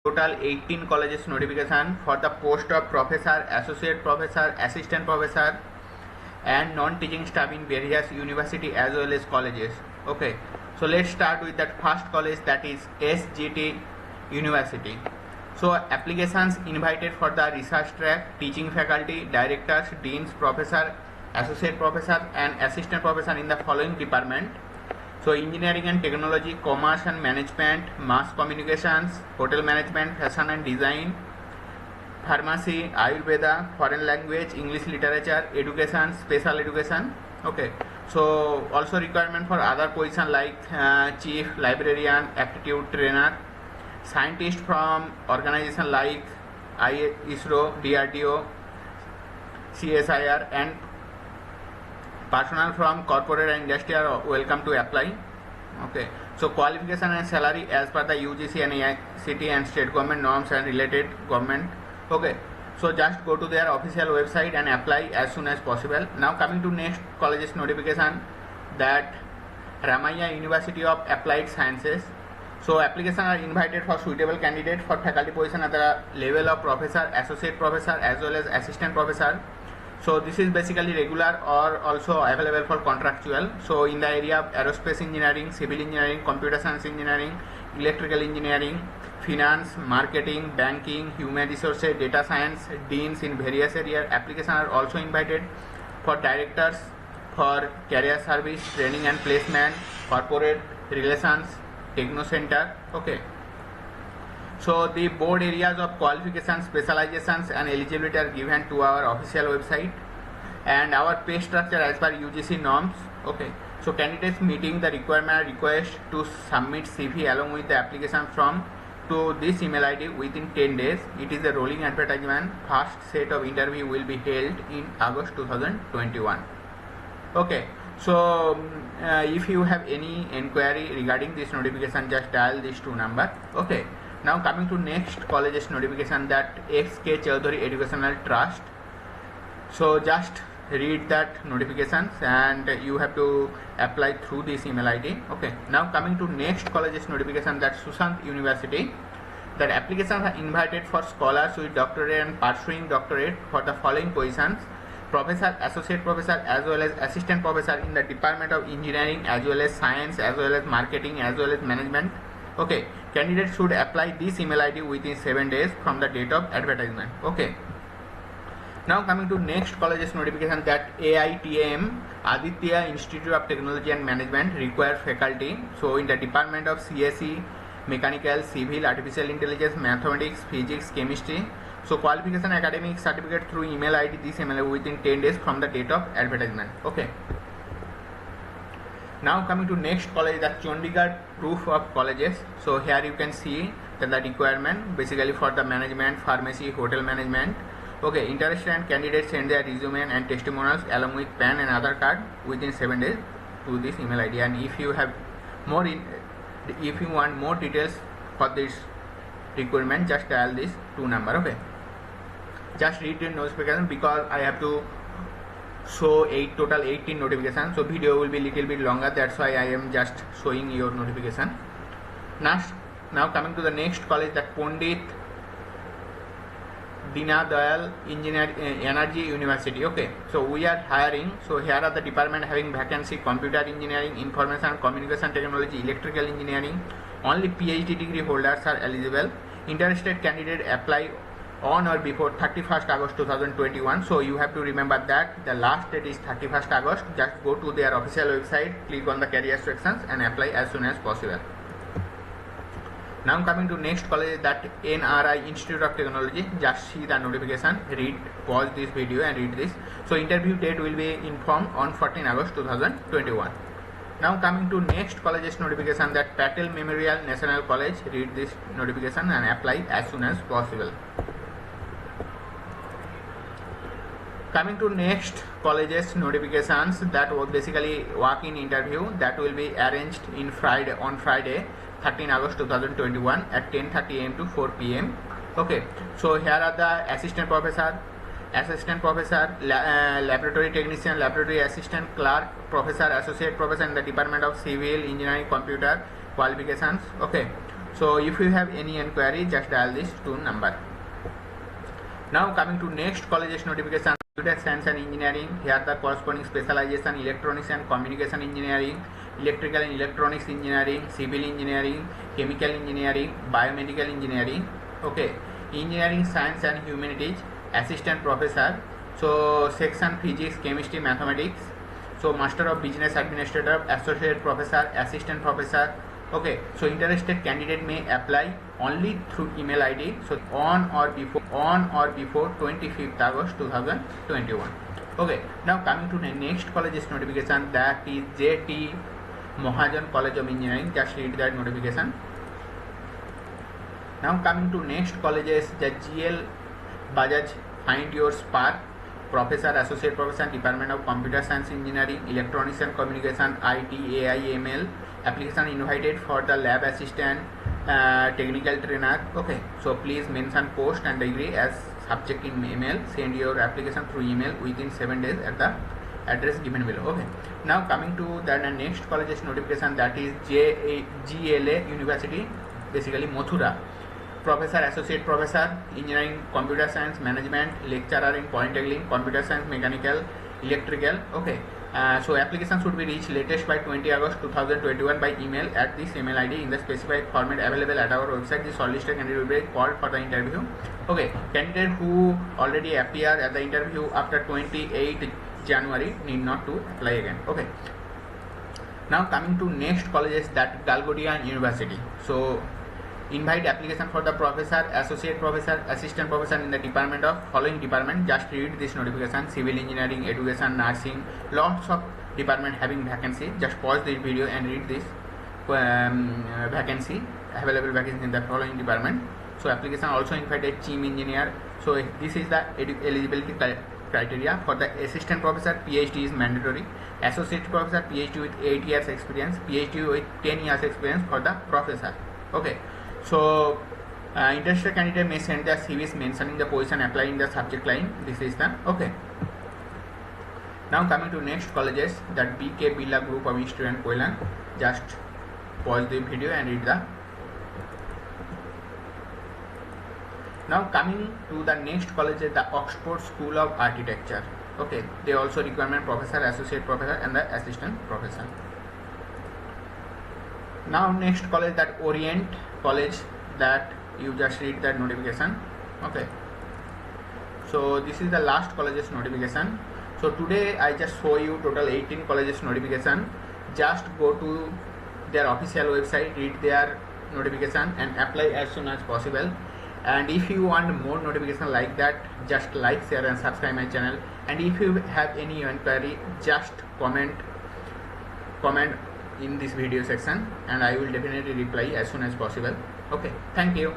total 18 colleges notification for the post of professor, associate professor, assistant professor and non-teaching staff in various university as well as colleges. Okay, so let's start with that first college, that is SGT University. So applications invited for the research track, teaching faculty, directors, deans, professor, associate professor and assistant professor in the following department. So engineering and technology, commerce and management, mass communications, hotel management, fashion and design, pharmacy, Ayurveda, foreign language, English literature, education, special education. Okay, so also requirement for other position like chief librarian, aptitude trainer, scientist from organization like ISRO, DRDO, CSIR and personnel from corporate and industry are welcome to apply. Okay, so qualification and salary as per the UGC and AICTE and state government norms and related government. Okay, so just go to their official website and apply as soon as possible. Now coming to next colleges notification, that Ramaiah University of Applied Sciences. So applications are invited for suitable candidate for faculty position at the level of professor, associate professor as well as assistant professor. So this is basically regular or also available for contractual. So in the area of aerospace engineering, civil engineering, computer science engineering, electrical engineering, finance, marketing, banking, human resources, data science, deans in various areas. Applications are also invited for directors, for career service, training and placement, corporate relations, techno center. Okay. So the board areas of qualifications, specializations and eligibility are given to our official website, and our pay structure as per UGC norms. Okay, so candidates meeting the requirement request to submit CV along with the application form to this email ID within 10 days. It is a rolling advertisement. First set of interview will be held in August 2021. Okay, so if you have any inquiry regarding this notification, just dial these two numbers. Okay. Now coming to next colleges notification, that XK Chaudhary Educational Trust. So just read that notifications and you have to apply through this email ID. Okay. Now coming to next colleges notification, that Sushant University. That applications are invited for scholars with doctorate and pursuing doctorate for the following positions: professor, associate professor as well as assistant professor in the department of engineering as well as science as well as marketing as well as management. Okay, candidates should apply this email ID within 7 days from the date of advertisement. Okay. Now coming to next colleges notification, that AITM Aditya Institute of Technology and Management require faculty. So in the department of CSE, mechanical, civil, artificial intelligence, mathematics, physics, chemistry. So qualification academic certificate through email ID this email within 10 days from the date of advertisement. Okay. Now coming to next college, the Chandigarh proof of colleges. So here you can see that the requirement basically for the management, pharmacy, hotel management. Okay, interested and candidates send their resume and testimonials along with PAN and Aadhaar card within 7 days to this email ID. And if you have more if you want more details for this requirement, just dial this 2 number. Okay, just read the notification because I have to show total 18 notifications, so video will be little bit longer, that's why I am just showing your notification. Now coming to the next college, that Pandit Dinadayal Energy University. Okay, so we are hiring. So here are the department having vacancy: computer engineering, information communication technology, electrical engineering. Only PhD degree holders are eligible. Interested candidate apply on or before 31st August 2021. So you have to remember that the last date is 31st August. Just go to their official website, click on the career sections and apply as soon as possible. Now coming to next college, that NRI Institute of Technology. Just see the notification, read, pause this video and read this. So interview date will be informed on 14 August 2021. Now coming to next colleges notification, that Patel Memorial National College. Read this notification and apply as soon as possible. Coming to next colleges notifications, that was basically walk-in interview that will be arranged on Friday 13 August 2021 at 10:30 am to 4 pm. Okay, so here are the assistant professor, laboratory technician, laboratory assistant, clerk, professor, associate professor in the department of civil engineering, computer qualifications. Okay, So if you have any inquiry, just dial this 2 number. Now coming to next colleges notification, computer science and engineering. Here the corresponding specialization: electronics and communication engineering, electrical and electronics engineering, civil engineering, chemical engineering, biomedical engineering. Okay, engineering science and humanities, assistant professor. So section physics, chemistry, mathematics. So master of business administrator, associate professor, assistant professor. Okay, so interested candidate may apply only through email ID. So on or before 25th August 2021. Okay, now coming to the next college's notification, that is JT Mohajan College of Engineering. Just read that notification. Now coming to next colleges, the GL Bajaj Find Your Spark, Professor, Associate Professor, Department of Computer Science Engineering, Electronics and Communication, IT, AI, ML. Application invited for the lab assistant, technical trainer. Okay, so please mention post and degree as subject in email. Send your application through email within 7 days at the address given below. Okay, now coming to the next college's notification, that is GLA University, basically Mathura. Professor, Associate Professor, Engineering, Computer Science, Management, Lecturer in Polytechnic, Computer Science, Mechanical, Electrical. Okay, so application should be reached latest by 20 August 2021 by email at this email ID in the specified format available at our website. The shortlisted candidate will be called for the interview. Okay, candidate who already appeared at the interview after 28 January need not to apply again. Okay, now coming to next colleges, that Galgodian University. So invite application for the professor, associate professor, assistant professor in the department of following department. Just read this notification: civil engineering, education, nursing, lots of department having vacancy. Just pause this video and read this vacancy, available vacancy in the following department. So application also invited team engineer. So this is the eligibility criteria. For the assistant professor, PhD is mandatory. Associate professor, PhD with 8 years experience. PhD with 10 years experience for the professor. Okay, so interested candidate may send their CVs mentioning the position applied in the subject line. This is the okay. Now coming to next colleges, that BK Birla Group of Institute, Koilan. Just pause the video and read the. Now coming to the next college, the Oxford School of Architecture. Okay, they also requirement professor, associate professor and the assistant professor. Now next college, that Orient College, that you just read that notification. Okay, so this is the last colleges notification. So today I just show you total 18 colleges notification. Just go to their official website, read their notification and apply as soon as possible. And if you want more notification like that, just like, share and subscribe my channel. And if you have any inquiry, just comment in this video section and I will definitely reply as soon as possible. Okay, thank you.